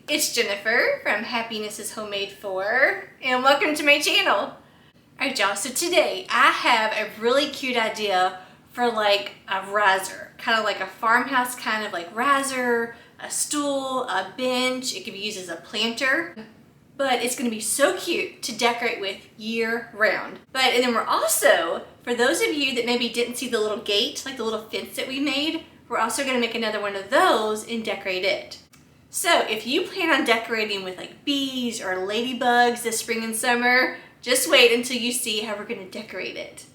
it's Jennifer from Happiness is Homemade For, and welcome to my channel. Alright y'all, so today I have a really cute idea for like a riser, kind of like a farmhouse kind of like riser, a stool, a bench. It can be used as a planter, but it's going to be so cute to decorate with year round. And then we're also, for those of you that maybe didn't see the little gate, like the little fence that we made, we're also going to make another one of those and decorate it. So if you plan on decorating with like bees or ladybugs this spring and summer, just wait until you see how we're going to decorate it.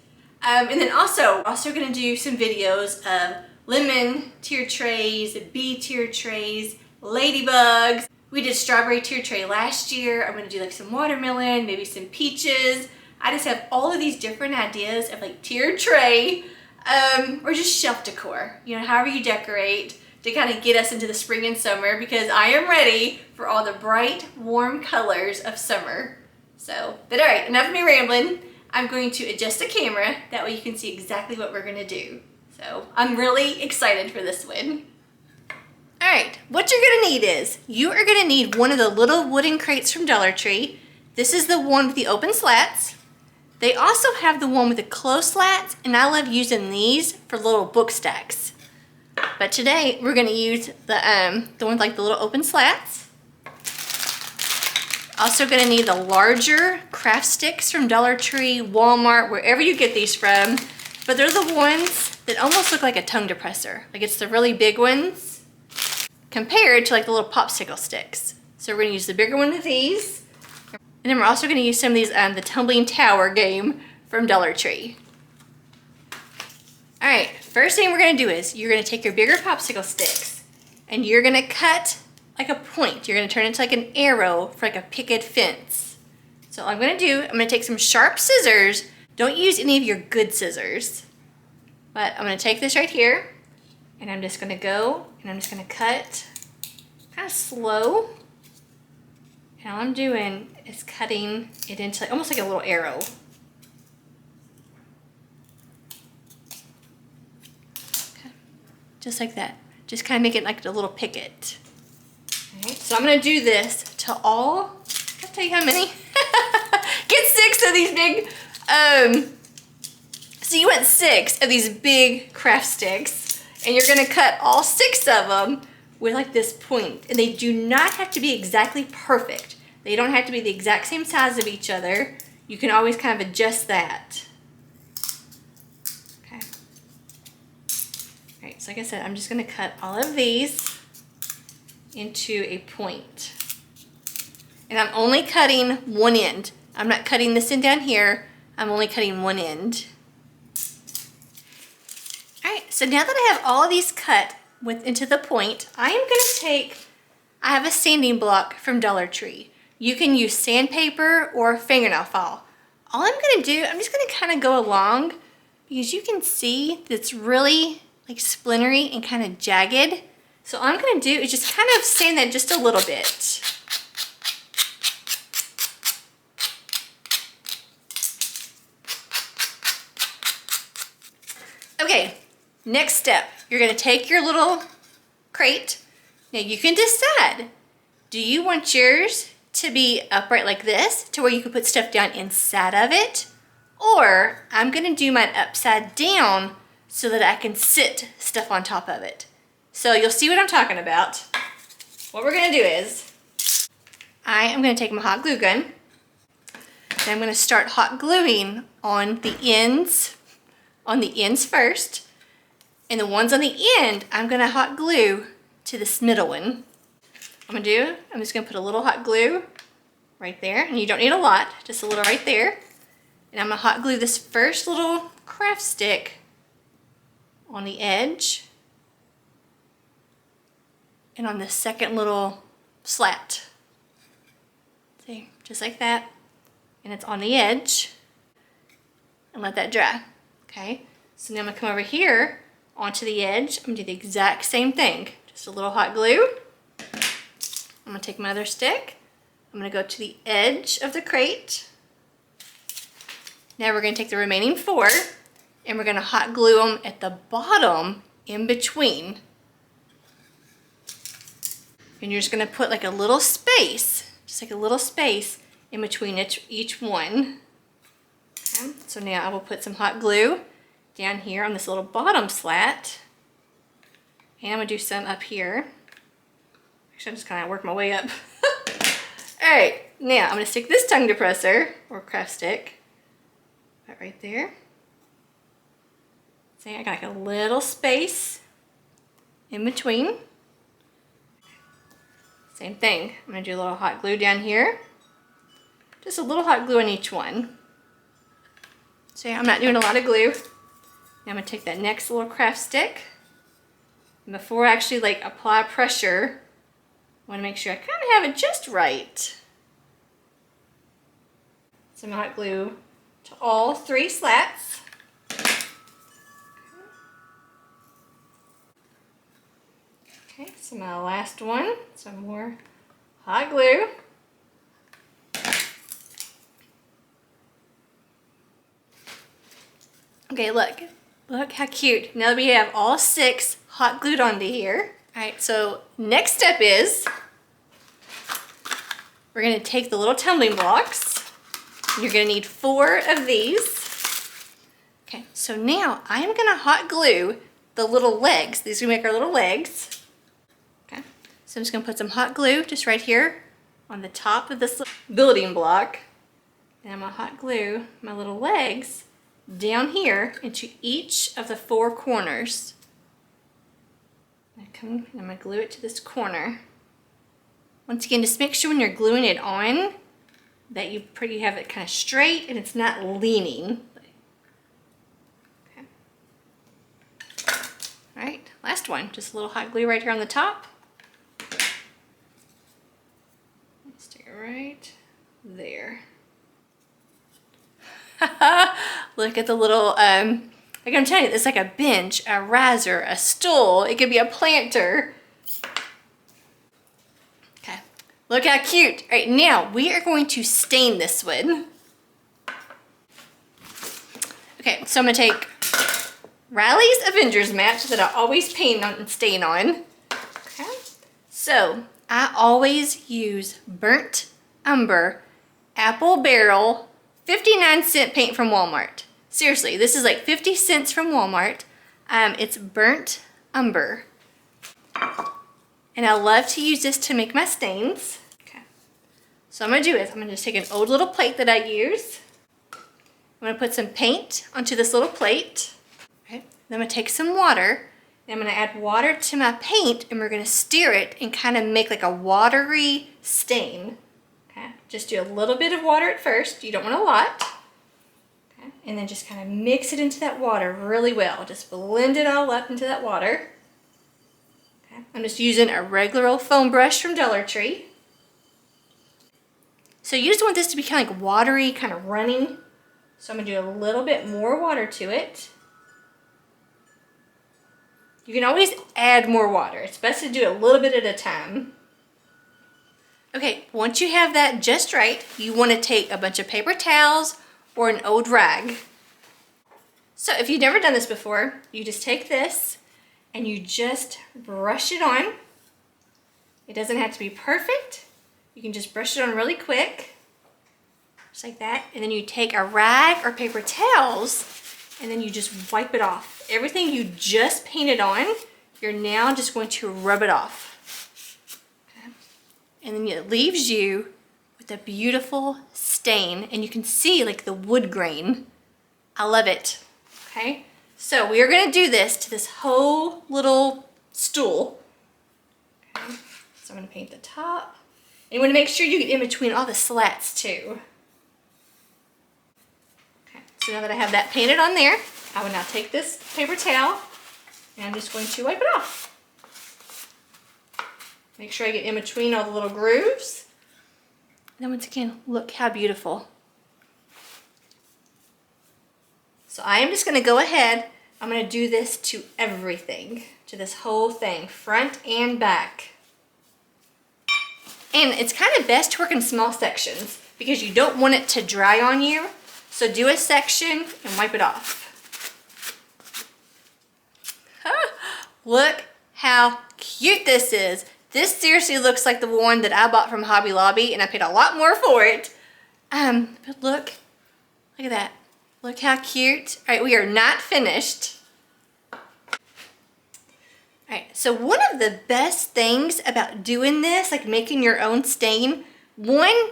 And then also going to do some videos of lemon tier trays, bee tier trays, ladybugs. We did strawberry tier tray last year. I'm going to do like some watermelon, maybe some peaches. I just have all of these different ideas of like tiered tray or just shelf decor, you know, however you decorate to kind of get us into the spring and summer, because I am ready for all the bright, warm colors of summer. So, but all right, enough of me rambling. I'm going to adjust the camera. That way you can see exactly what we're going to do. So I'm really excited for this one. All right, what you're going to need is, you are going to need one of the little wooden crates from Dollar Tree. This is the one with the open slats. They also have the one with the closed slats, and I love using these for little book stacks. But today we're going to use the one with like the little open slats. Also going to need the larger craft sticks from Dollar Tree, Walmart, wherever you get these from. But they're the ones that almost look like a tongue depressor. Like it's the really big ones compared to like the little popsicle sticks. So we're going to use the bigger one of these. And then we're also going to use some of these the tumbling tower game from Dollar Tree. All right, first thing we're going to do is you're going to take your bigger popsicle sticks and you're going to cut like a point. You're going to turn it into like an arrow for like a picket fence. So all I'm going to do, I'm going to take some sharp scissors. Don't use any of your good scissors. But I'm going to take this right here and I'm just going to go and I'm just going to cut kind of slow. And all I'm doing is cutting it into almost like a little arrow. Okay. Just like that. Just kind of make it like a little picket. Okay. So I'm going to do this to all, I'll tell you how many. Get 6 of these big, so you want 6 of these big craft sticks, and you're going to cut all 6 of them with like this point. And they do not have to be exactly perfect. They don't have to be the exact same size of each other. You can always kind of adjust that. Okay. All right, so like I said, I'm just going to cut all of these into a point. And I'm only cutting one end. I'm not cutting this end down here. I'm only cutting one end. All right, so now that I have all of these cut into the point, I am going to take, I have a sanding block from Dollar Tree. You can use sandpaper or fingernail file. All I'm going to do, I'm just going to kind of go along because you can see that it's really like splintery and kind of jagged. So all I'm going to do is just kind of sand that just a little bit. Okay, next step, you're going to take your little crate. Now you can decide, do you want yours to be upright like this to where you can put stuff down inside of it? Or I'm going to do mine upside down so that I can sit stuff on top of it. So you'll see what I'm talking about. What we're going to do is, I am going to take my hot glue gun, and I'm going to start hot gluing on the ends first, and the ones on the end, I'm going to hot glue to this middle one. I'm just going to put a little hot glue right there, and you don't need a lot, just a little right there. And I'm going to hot glue this first little craft stick on the edge and on the second little slat. See, just like that. And it's on the edge, and let that dry. Okay, so now I'm going to come over here onto the edge. I'm going to do the exact same thing. Just a little hot glue. I'm going to take my other stick. I'm going to go to the edge of the crate. Now we're going to take the remaining 4 and we're going to hot glue them at the bottom in between. And you're just gonna put like a little space, just like a little space in between each one. Okay. So now I will put some hot glue down here on this little bottom slat. And I'm gonna do some up here. Actually, I'm just kind of work my way up. All right, now I'm gonna stick this tongue depressor or craft stick right there. See, I got like a little space in between. Same thing, I'm gonna do a little hot glue down here. Just a little hot glue on each one. So yeah, I'm not doing a lot of glue. Now I'm gonna take that next little craft stick. And before I actually like apply pressure, I wanna make sure I kind of have it just right. Some hot glue to all 3 slats. Okay, so my last one, some more hot glue. Okay, look how cute. Now that we have all 6 hot glued onto here. All right, so next step is we're gonna take the little tumbling blocks. You're gonna need 4 of these. Okay, so now I'm gonna hot glue the little legs. These are gonna make our little legs. Okay, so I'm just gonna put some hot glue just right here on the top of this building block. And I'm gonna hot glue my little legs down here into each of the 4 corners. I'm gonna glue it to this corner. Once again, just make sure when you're gluing it on that you have it kind of straight and it's not leaning. Okay. All right, last one. Just a little hot glue right here on the top. Stick it right there. Look at the little, like I'm telling you, it's like a bench, a riser, a stool. It could be a planter. Okay, look how cute. All right, now we are going to stain this one. Okay, so I'm gonna take Riley's Avengers match that I always paint on and stain on. Okay, so I always use burnt umber, apple barrel, 59-cent paint from Walmart. Seriously, this is like 50 cents from Walmart. It's burnt umber. And I love to use this to make my stains. Okay. So what I'm gonna do is I'm gonna just take an old little plate that I use. I'm gonna put some paint onto this little plate. Okay. Then I'm gonna take some water. And I'm gonna add water to my paint and we're gonna stir it and kind of make like a watery stain. Okay. Just do a little bit of water at first. You don't want a lot. Okay. And then just kind of mix it into that water really well. Just blend it all up into that water. Okay. I'm just using a regular old foam brush from Dollar Tree. So you just want this to be kind of like watery, kind of running. So I'm gonna do a little bit more water to it. You can always add more water. It's best to do it a little bit at a time. Okay, once you have that just right, you want to take a bunch of paper towels or an old rag. So if you've never done this before, you just take this and you just brush it on. It doesn't have to be perfect. You can just brush it on really quick, just like that. And then you take a rag or paper towels and then you just wipe it off. Everything you just painted on, you're now just going to rub it off. And then it leaves you with a beautiful stain and you can see like the wood grain. I love it, okay? So we are gonna do this to this whole little stool. Okay. So I'm gonna paint the top. And you wanna make sure you get in between all the slats too. Okay, so now that I have that painted on there, I will now take this paper towel and I'm just going to wipe it off. Make sure I get in between all the little grooves. And then once again, look how beautiful. So I am just gonna go ahead, I'm gonna do this to everything, to this whole thing, front and back. And it's kind of best to work in small sections because you don't want it to dry on you. So do a section and wipe it off. Look how cute this is. This seriously looks like the one that I bought from Hobby Lobby, and I paid a lot more for it. But look at that. Look how cute. All right, we are not finished. All right, so one of the best things about doing this, like making your own stain, one,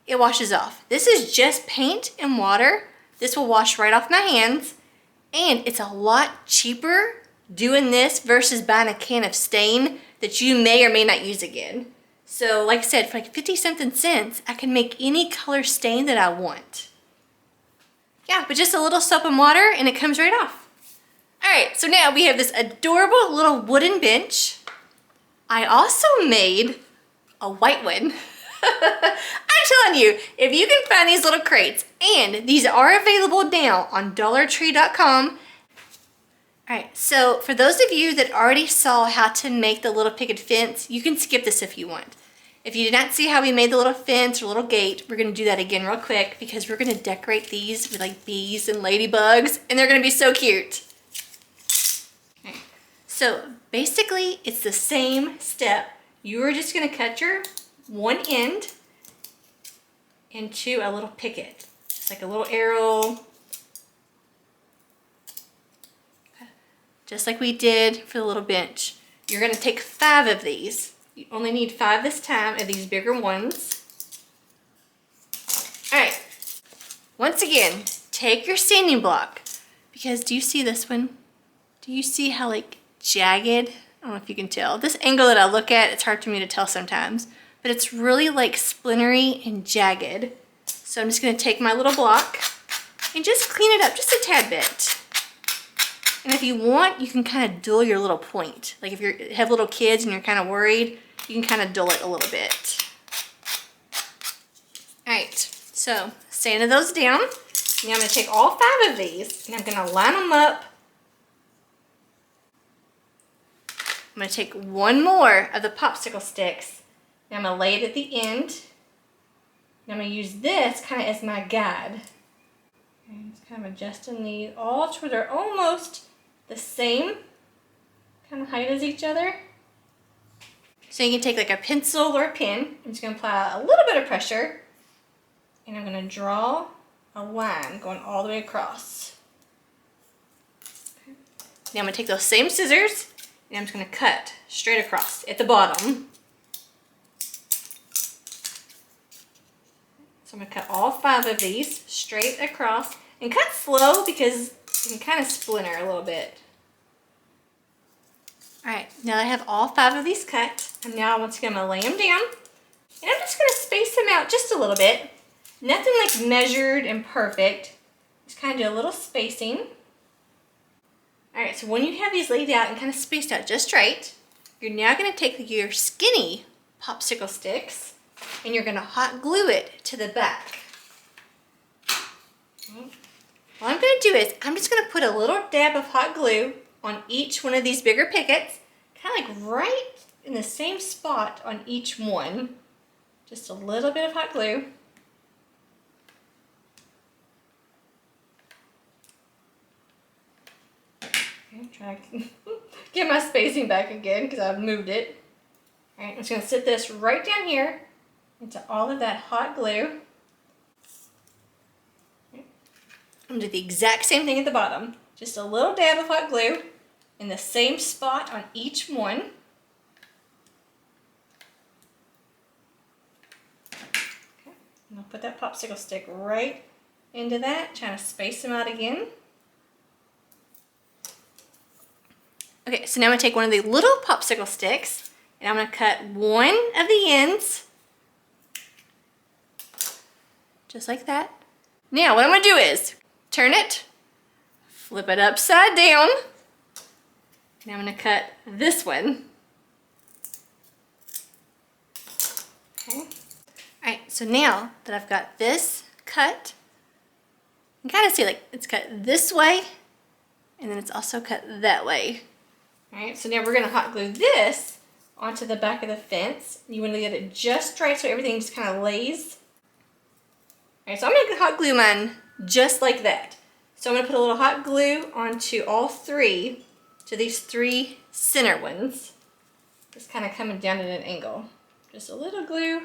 it washes off. This is just paint and water. This will wash right off my hands, and it's a lot cheaper doing this versus buying a can of stain that you may or may not use again. So like I said, for like 50-something cents, I can make any color stain that I want. Yeah, but just a little soap and water and it comes right off. All right, so now we have this adorable little wooden bench. I also made a white one. I'm telling you, if you can find these little crates, and these are available now on DollarTree.com. All right, so for those of you that already saw how to make the little picket fence, you can skip this if you want. If you did not see how we made the little fence or little gate, we're gonna do that again real quick because we're gonna decorate these with like bees and ladybugs, and they're gonna be so cute. Okay. So basically, it's the same step. You are just gonna cut your one end into a little picket. Just like a little arrow. Just like we did for the little bench. You're gonna take 5 of these. You only need 5 this time of these bigger ones. All right, once again, take your sanding block, because do you see this one? Do you see how like jagged? I don't know if you can tell. This angle that I look at, it's hard for me to tell sometimes, but it's really like splintery and jagged. So I'm just gonna take my little block and just clean it up just a tad bit. And if you want, you can kind of dull your little point. Like if you have little kids and you're kind of worried, you can kind of dull it a little bit. All right, so sanding those down. Now I'm gonna take all 5 of these and I'm gonna line them up. I'm gonna take one more of the popsicle sticks and I'm gonna lay it at the end. And I'm gonna use this kind of as my guide. And just kind of adjusting these all to where they're almost the same kind of height as each other. So you can take like a pencil or a pen. I'm just gonna apply a little bit of pressure and I'm gonna draw a line going all the way across. Okay. Now I'm gonna take those same scissors and I'm just gonna cut straight across at the bottom. So I'm gonna cut all 5 of these straight across and cut slow because you can kind of splinter a little bit. All right, now that I have all 5 of these cut, and now once again I'm gonna lay them down, and I'm just gonna space them out just a little bit. Nothing like measured and perfect. Just kind of do a little spacing. All right, so when you have these laid out and kind of spaced out just right, you're now gonna take your skinny popsicle sticks and you're gonna hot glue it to the back. Okay. What I'm gonna do is I'm just gonna put a little dab of hot glue on each one of these bigger pickets, kind of like right in the same spot on each one. Just a little bit of hot glue. Okay, try to get my spacing back again because I've moved it. All right, I'm just gonna sit this right down here into all of that hot glue. Okay. I'm gonna do the exact same thing at the bottom. Just a little dab of hot glue in the same spot on each one. Okay. And I'll put that popsicle stick right into that, trying to space them out again. Okay, so now I'm gonna take one of the little popsicle sticks and I'm gonna cut one of the ends, just like that. Now what I'm gonna do is turn it, flip it upside down, and I'm gonna cut this one. Okay. All right, so now that I've got this cut, you can kind of see like it's cut this way, and then it's also cut that way. All right, so now we're gonna hot glue this onto the back of the fence. You wanna get it just right so everything just kind of lays. All right, so I'm gonna hot glue mine just like that. So I'm gonna put a little hot glue onto all 3, to these 3 center ones. It's kind of coming down at an angle. Just a little glue.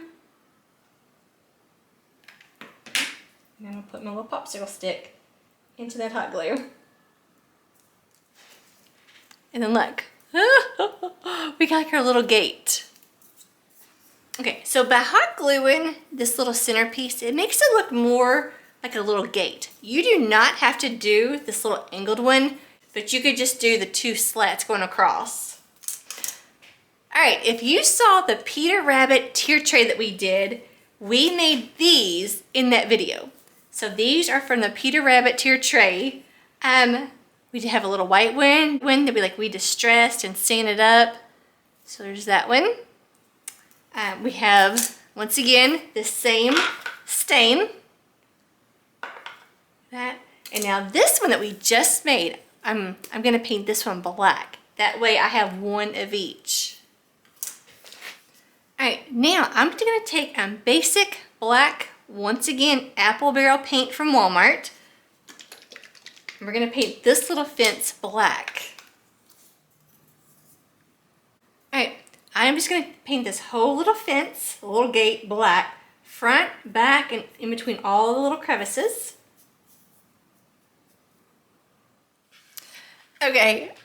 And I'm gonna put my little popsicle stick into that hot glue. And then look, we got like our little gate. Okay, so by hot gluing this little centerpiece, it makes it look more like a little gate. You do not have to do this little angled one, but you could just do the two slats going across. All right, if you saw the Peter Rabbit tier tray that we did, we made these in that video. So these are from the Peter Rabbit tier tray. We did have a little white one that we distressed and sanded up. So there's that one. We have, once again, the same stain. That. And now this one that we just made, I'm gonna paint this one black. That way I have one of each. All right, now I'm gonna take basic black, once again, apple barrel paint from Walmart. And we're gonna paint this little fence black. All right, I'm just gonna paint this whole little fence, the little gate, black, front, back, and in between all the little crevices. Okay,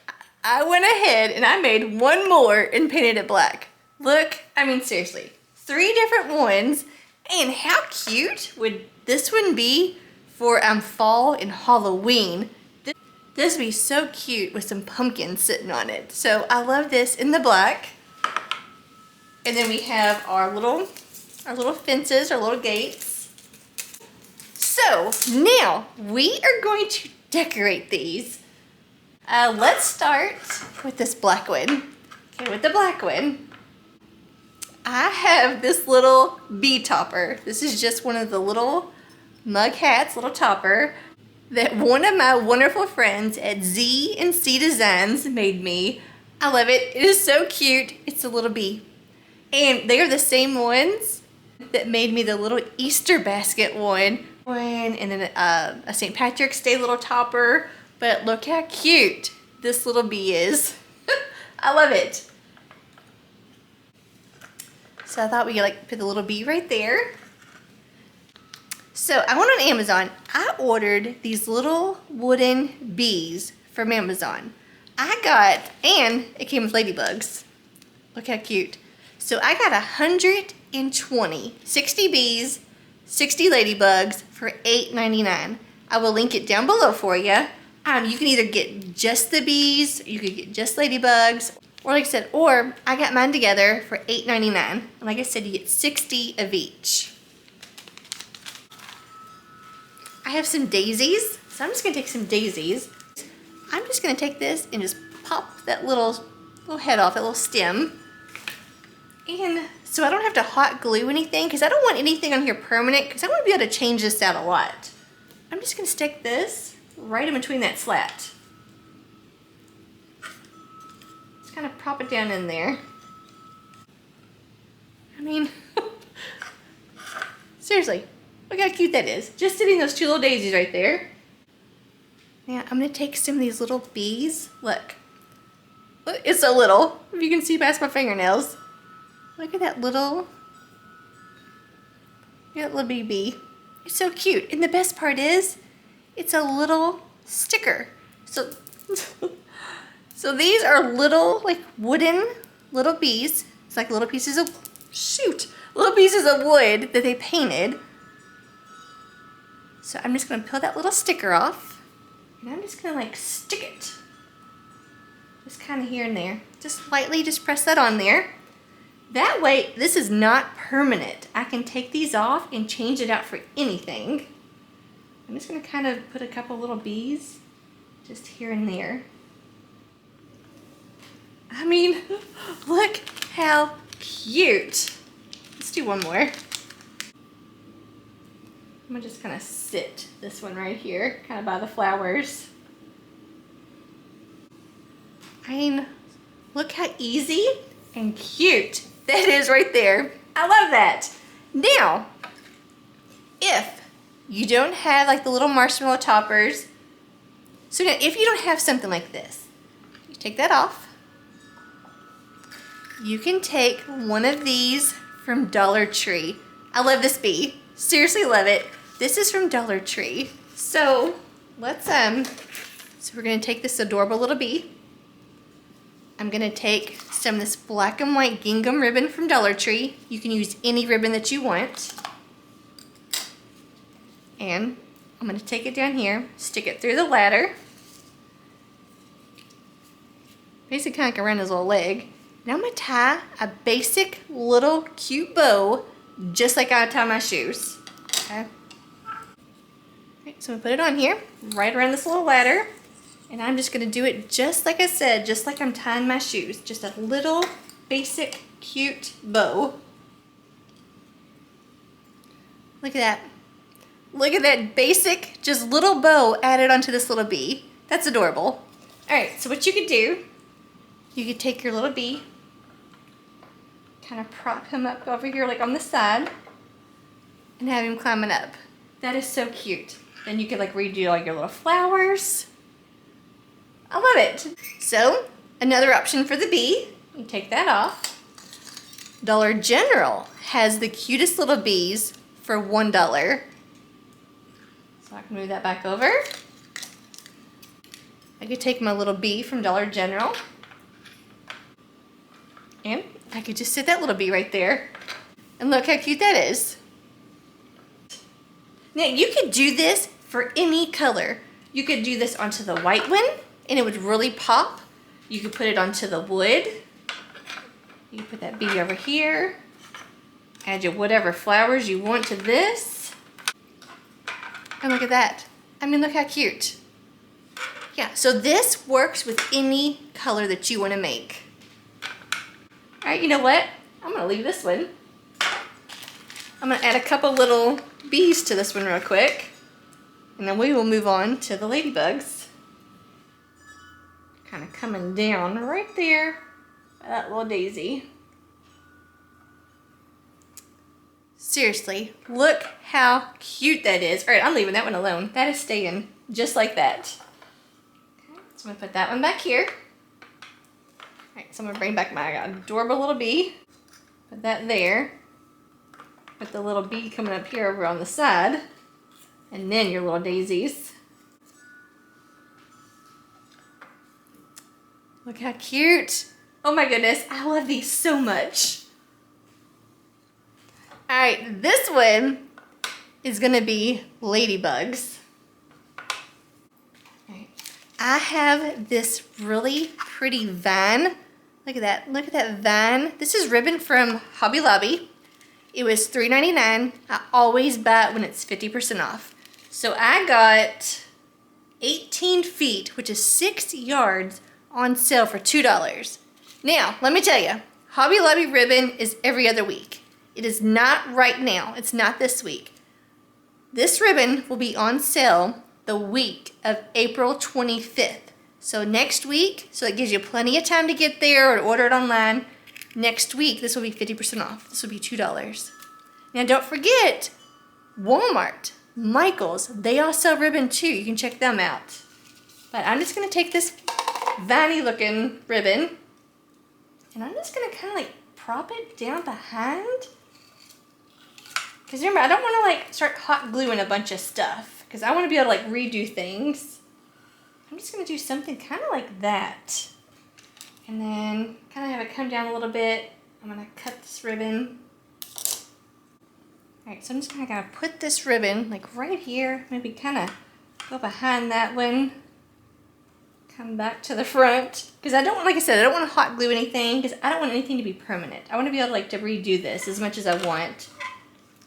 I went ahead and I made one more and painted it black. Look, I mean seriously, 3 different ones. And how cute would this one be for fall and Halloween? This would be so cute with some pumpkins sitting on it. So I love this in the black. And then we have our little fences, our little gates. So now we are going to decorate these. Let's start with this black one. Okay, with the black one, I have this little bee topper. This is just one of the little mug hats, little topper, that one of my wonderful friends at Z&C Designs made me. I love it. It is so cute. It's a little bee. And they are the same ones that made me the little Easter basket one. And then a St. Patrick's Day little topper. But look how cute this little bee is. I love it. So I thought we could put the little bee right there. So I went on Amazon. I ordered these little wooden bees from Amazon. And it came with ladybugs. Look how cute. So I got 120, 60 bees, 60 ladybugs for $8.99. I will link it down below for you. You can either get just the bees, you could get just ladybugs, or like I said, or I got mine together for $8.99. And like I said, you get 60 of each. I have some daisies, so I'm just gonna take some daisies. I'm just gonna take this and just pop that little head off, that little stem. And so I don't have to hot glue anything, because I don't want anything on here permanent, because I want to be able to change this out a lot. I'm just gonna stick this right in between that slat. Just kind of prop it down in there. I mean, seriously, look how cute that is. Just sitting those 2 little daisies right there. Now I'm gonna take some of these little bees. Look, it's so little, if you can see past my fingernails. Look at that little bee. It's so cute. And the best part is, it's a little sticker. So, so these are little, wooden little bees. It's like little pieces of, little pieces of wood that they painted. So I'm just gonna peel that little sticker off, and I'm just gonna stick it. Just kind of here and there. Just lightly, just press that on there. That way, this is not permanent. I can take these off and change it out for anything. I'm just gonna kind of put a couple little bees just here and there. I mean, look how cute. Let's do one more. I'm gonna just kind of sit this one right here, kind of by the flowers. I mean, look how easy and cute that is right there. I love that. Now, if you don't have the little marshmallow toppers, so now if you don't have something like this, you take that off. you can take one of these from Dollar Tree. I love this bee. Seriously love it. This is from Dollar Tree. So let's so we're gonna take this adorable little bee. I'm gonna take some of this black and white gingham ribbon from Dollar Tree. You can use any ribbon that you want. And I'm gonna take it down here, stick it through the ladder. Basically kind of like around his little leg. Now I'm gonna tie a basic little cute bow, just like I would tie my shoes. Okay. Alright, so I'm gonna put it on here, right around this little ladder. And I'm just gonna do it just like I said, just like I'm tying my shoes. Just a little basic cute bow. Look at that. Look at that basic, just little bow added onto this little bee. That's adorable. Alright, so what you could do, you could take your little bee, kind of prop him up over here like on the side, and have him climbing up. That is so cute. Then you could like redo all your little flowers. I love it. So, another option for the bee, you take that off. Dollar General has the cutest little bees for $1. So I can move that back over. I could take my little bee from Dollar General. And I could just sit that little bee right there. And look how cute that is. Now you could do this for any color. You could do this onto the white one and it would really pop. You could put it onto the wood. You can put that bee over here. Add your whatever flowers you want to this. And look at that. I mean, look how cute. Yeah, so this works with any color that you want to make. All right, you know what? I'm gonna leave this one. I'm gonna add a couple little bees to this one real quick. And then we will move on to the ladybugs. Kind of coming down right there by that little daisy. Seriously, look how cute that is. All right, I'm leaving that one alone. That is staying just like that. Okay, so I'm gonna put that one back here. All right, so I'm gonna bring back my adorable little bee. Put that there. Put the little bee coming up here over on the side. And then your little daisies. Look how cute. Oh my goodness, I love these so much. All right, this one is gonna be ladybugs. All right. I have this really pretty vine. Look at that vine. This is ribbon from Hobby Lobby. It was $3.99. I always buy it when it's 50% off. So I got 18 feet, which is 6 yards, on sale for $2. Now, let me tell you, Hobby Lobby ribbon is every other week. It is not right now. It's not this week. This ribbon will be on sale the week of April 25th. So next week, so it gives you plenty of time to get there or to order it online. Next week, this will be 50% off. This will be $2. Now don't forget, Walmart, Michael's, they all sell ribbon too. You can check them out. But I'm just gonna take this viney looking ribbon and I'm just gonna kind of like prop it down behind. Because remember, I don't want to like start hot gluing a bunch of stuff because I want to be able to like redo things. I'm just going to do something kind of like that. And then kind of have it come down a little bit. I'm going to cut this ribbon. Alright, so I'm just kind of put this ribbon like right here. Maybe kind of go behind that one. Come back to the front. Because I don't want, like I said, I don't want to hot glue anything because I don't want anything to be permanent. I want to be able to like to redo this as much as I want.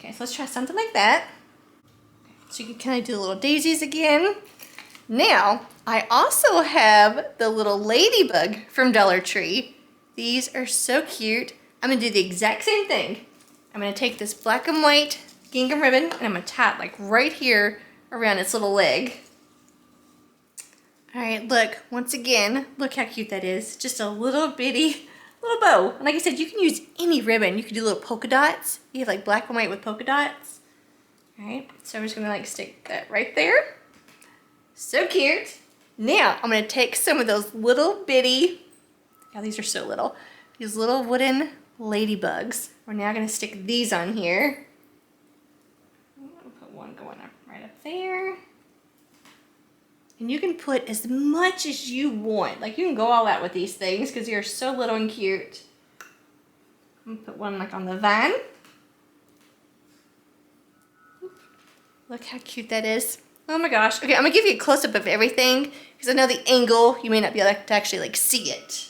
Okay, so let's try something like that. So you can kind of do the little daisies again. Now, I also have the little ladybug from Dollar Tree. These are so cute. I'm gonna do the exact same thing. I'm gonna take this black and white gingham ribbon and I'm gonna tie it like right here around its little leg. All right, look, once again, look how cute that is. Just a little bitty little bow. And like I said, you can use any ribbon. You can do little polka dots. You have like black and white with polka dots. All right, so I'm just gonna like stick that right there. So cute. Now I'm gonna take some of those little bitty, yeah, these are so little, these little wooden ladybugs. We're now gonna stick these on here. I'm gonna put one going up right up there. And you can put as much as you want. Like you can go all out with these things because they're so little and cute. I'm gonna put one like on the vine. Look how cute that is. Oh my gosh. Okay, I'm gonna give you a close-up of everything because I know the angle, you may not be able to actually like see it.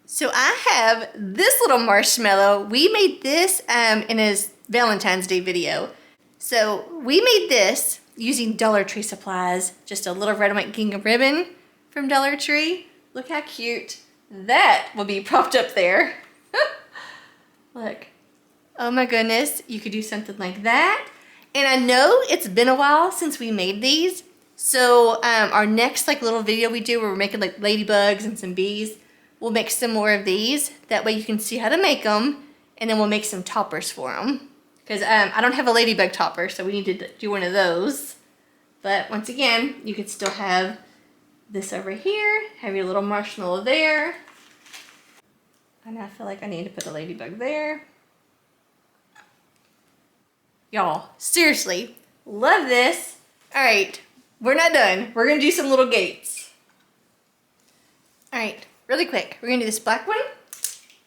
So I have this little marshmallow. We made this in his Valentine's Day video. So we made this using Dollar Tree supplies, just a little red and white gingham ribbon from Dollar Tree. Look how cute that will be propped up there. Look, oh my goodness, you could do something like that. And I know it's been a while since we made these. So our next like little video we do where we're making like ladybugs and some bees, we'll make some more of these. That way you can see how to make them, and then we'll make some toppers for them. Because I don't have a ladybug topper, so we need to do one of those. But once again, you could still have this over here, have your little marshmallow there. And I feel like I need to put a ladybug there. Y'all, seriously, love this. All right, we're not done. We're gonna do some little gates. All right, really quick, we're gonna do this black one. I'm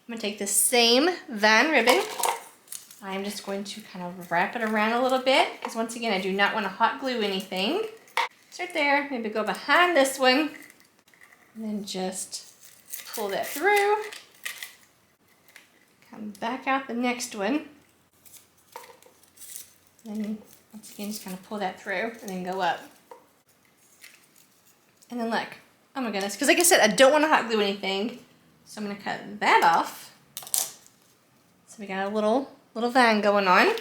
gonna take the same vine ribbon. I'm just going to kind of wrap it around a little bit because once again, I do not want to hot glue anything. Start there, maybe go behind this one and then just pull that through. Come back out the next one. Then once again, just kind of pull that through and then go up. And then look, oh my goodness, because like I said, I don't want to hot glue anything. So I'm gonna cut that off. So we got a little vine going on.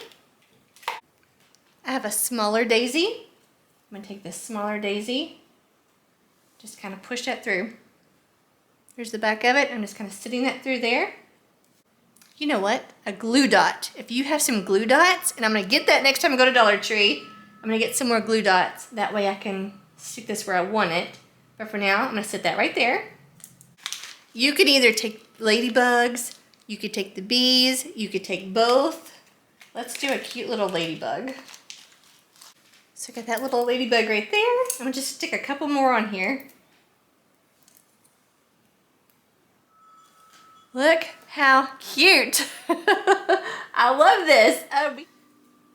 I have a smaller daisy. I'm gonna take this smaller daisy, just kind of push that through. Here's the back of it. I'm just kind of sitting that through there. You know what? A glue dot. If you have some glue dots, and I'm gonna get that next time I go to Dollar Tree, I'm gonna get some more glue dots. That way I can stick this where I want it. But for now, I'm gonna sit that right there. You could either take ladybugs, you could take the bees, you could take both. Let's do a cute little ladybug. So I got that little ladybug right there. I'm gonna just stick a couple more on here. Look how cute. I love this. All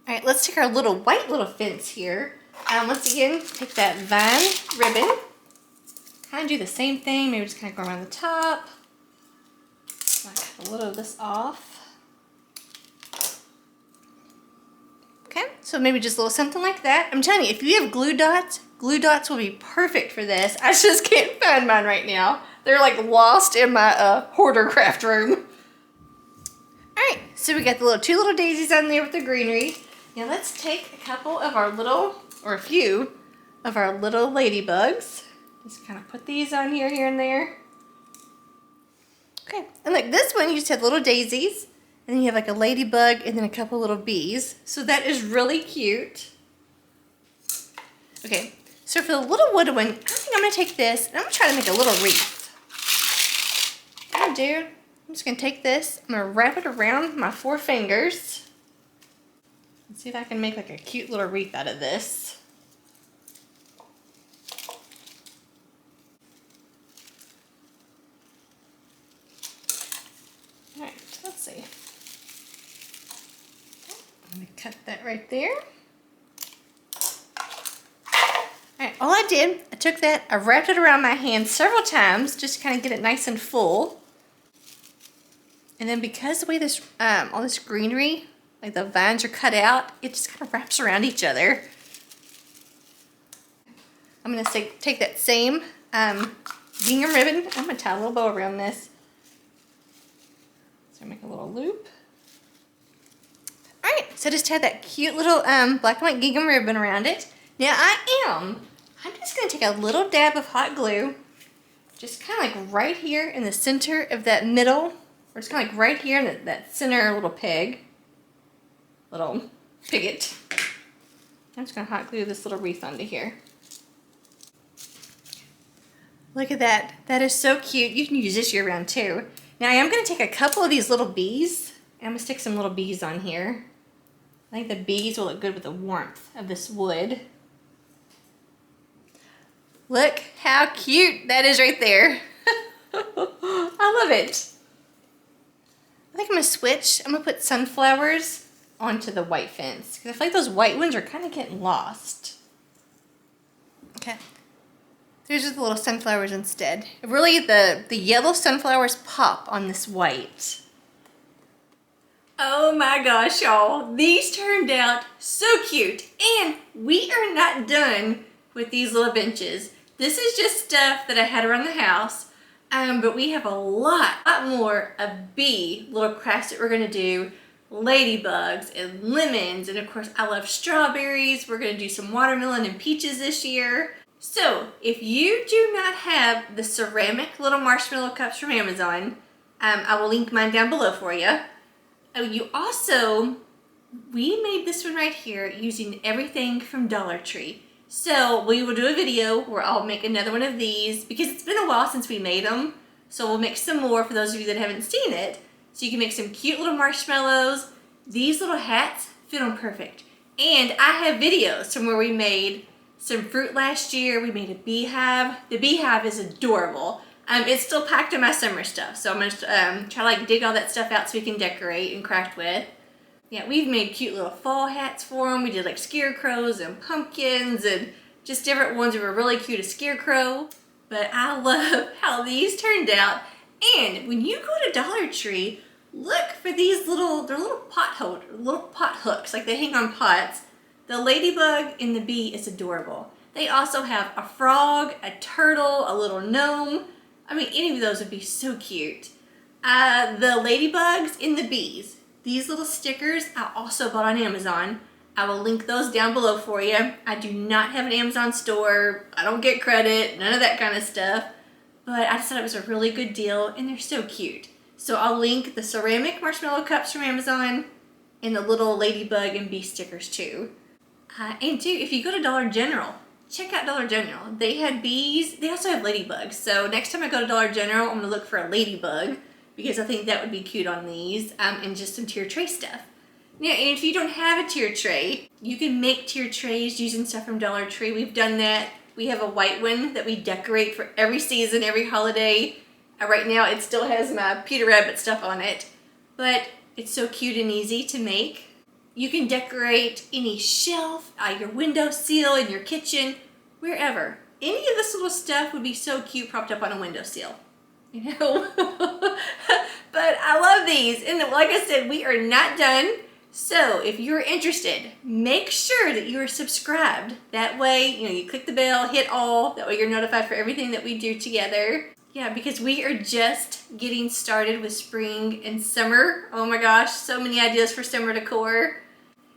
right, let's take our little white little fence here. Once again, take that vine ribbon. Kind of do the same thing, maybe just kind of go around the top. I'll cut a little of this off. Okay, so maybe just a little something like that. I'm telling you, if you have glue dots will be perfect for this. I just can't find mine right now. They're like lost in my hoarder craft room. All right, so we got the two little daisies on there with the greenery. Now let's take a couple of our little, or a few of our little ladybugs. Just kind of put these on here and there. Okay, and like this one, you just have little daisies, and then you have like a ladybug and then a couple little bees. So that is really cute. Okay, so for the little wood one, I think I'm gonna take this and I'm gonna try to make a little wreath. Oh, dude, I'm just gonna take this, I'm gonna wrap it around my 4 fingers. And see if I can make like a cute little wreath out of this. Alright, let's see. I'm gonna cut that right there. Alright, all I did, I took that, I wrapped it around my hand several times just to kind of get it nice and full. And then because the way this, all this greenery, like the vines are cut out, it just kind of wraps around each other. I'm going to take that same gingham ribbon, I'm going to tie a little bow around this. So make a little loop. Alright, so just tie that cute little black and white gingham ribbon around it. Now I'm just going to take a little dab of hot glue, just kind of like right here in the center of that middle, or it's kind of like right here in that center little picket. I'm just going to hot glue this little wreath onto here. Look at that. That is so cute. You can use this year round too. Now I am going to take a couple of these little bees. I'm going to stick some little bees on here. I think the bees will look good with the warmth of this wood. Look how cute that is right there. I love it. I think I'm going to switch. I'm going to put sunflowers onto the white fence because I feel like those white ones are kind of getting lost. Okay. There's just the little sunflowers instead. Really, the yellow sunflowers pop on this white. Oh my gosh, y'all. These turned out so cute. And we are not done with these little benches. This is just stuff that I had around the house. But we have a lot more of bee little crafts that we're going to do. Ladybugs and lemons. And of course, I love strawberries. We're going to do some watermelon and peaches this year. So if you do not have the ceramic little marshmallow cups from Amazon, I will link mine down below for you. We made this one right here using everything from Dollar Tree. So we will do a video where I'll make another one of these because it's been a while since we made them. So we'll make some more for those of you that haven't seen it. So you can make some cute little marshmallows. These little hats fit on perfect. And I have videos from where we made some fruit last year. We made a beehive. The beehive is adorable. It's still packed in my summer stuff, so I'm going to try to dig all that stuff out so we can decorate and craft with. Yeah, we've made cute little fall hats for them. We did like scarecrows and pumpkins and just different ones that were really cute, a scarecrow. But I love how these turned out. And when you go to Dollar Tree, look for these they're little pot hooks, like they hang on pots. The ladybug and the bee is adorable. They also have a frog, a turtle, a little gnome. I mean, any of those would be so cute. The ladybugs and the bees. These little stickers I also bought on Amazon. I will link those down below for you. I do not have an Amazon store. I don't get credit, none of that kind of stuff. But I just thought it was a really good deal and they're so cute. So I'll link the ceramic marshmallow cups from Amazon and the little ladybug and bee stickers too. And too, if you go to Dollar General, check out Dollar General. They had bees, they also have ladybugs. So next time I go to Dollar General, I'm gonna look for a ladybug because I think that would be cute on these, and just some tier tray stuff. Now, and if you don't have a tier tray, you can make tier trays using stuff from Dollar Tree. We've done that. We have a white one that we decorate for every season, every holiday. Right now, it still has my Peter Rabbit stuff on it, but it's so cute and easy to make. You can decorate any shelf, your windowsill in your kitchen, wherever. Any of this little stuff would be so cute propped up on a windowsill, you know? But I love these. And like I said, we are not done. So if you're interested, make sure that you are subscribed. That way, you know, you click the bell, hit all. That way you're notified for everything that we do together. Yeah, because we are just getting started with spring and summer. Oh my gosh, so many ideas for summer decor.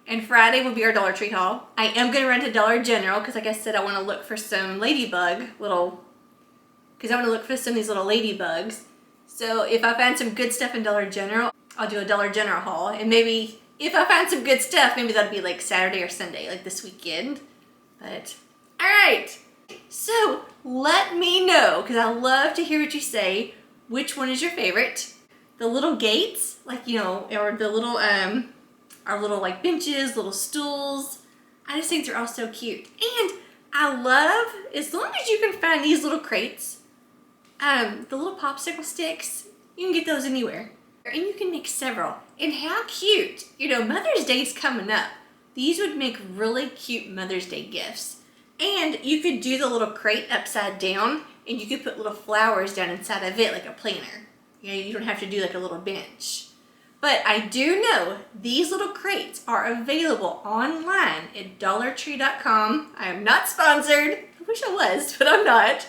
And Friday will be our Dollar Tree haul. I am going to run to Dollar General because like I said, I want to look for some ladybug because I want to look for some of these little ladybugs. So if I find some good stuff in Dollar General, I'll do a Dollar General haul. And maybe if I find some good stuff, maybe that'll be like Saturday or Sunday, like this weekend. But, all right. So let me know, because I love to hear what you say. Which one is your favorite? The little gates, like, you know, or the little, our little like benches, little stools. I just think they're all so cute. And I love, as long as you can find these little crates, the little popsicle sticks, you can get those anywhere. And you can make several. And how cute. You know, Mother's Day's coming up. These would make really cute Mother's Day gifts. And you could do the little crate upside down and you could put little flowers down inside of it like a planter. You know, you don't have to do like a little bench. But I do know these little crates are available online at dollartree.com. I am not sponsored. I wish I was, but I'm not.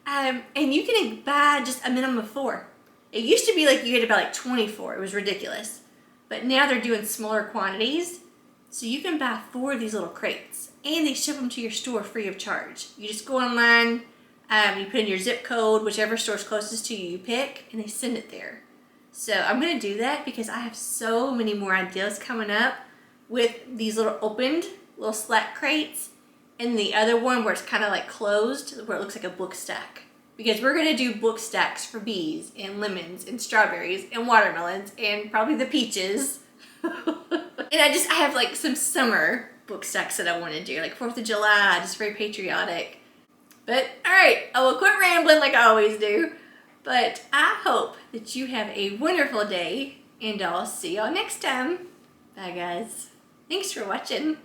And you can buy just a minimum of 4. It used to be like you had to buy like 24. It was ridiculous. But now they're doing smaller quantities. So you can buy 4 of these little crates. And they ship them to your store free of charge. You just go online, you put in your zip code, whichever store's closest to you, you pick, and they send it there. So I'm going to do that because I have so many more ideas coming up with these little opened little slat crates and the other one where it's kind of like closed, where it looks like a book stack. because we're gonna do book stacks for bees and lemons and strawberries and watermelons and probably the peaches. And I have like some summer book stacks that I want to do, like 4th of July, just very patriotic. But all right, I will quit rambling like I always do. But I hope that you have a wonderful day, and I'll see y'all next time. Bye guys. Thanks for watching.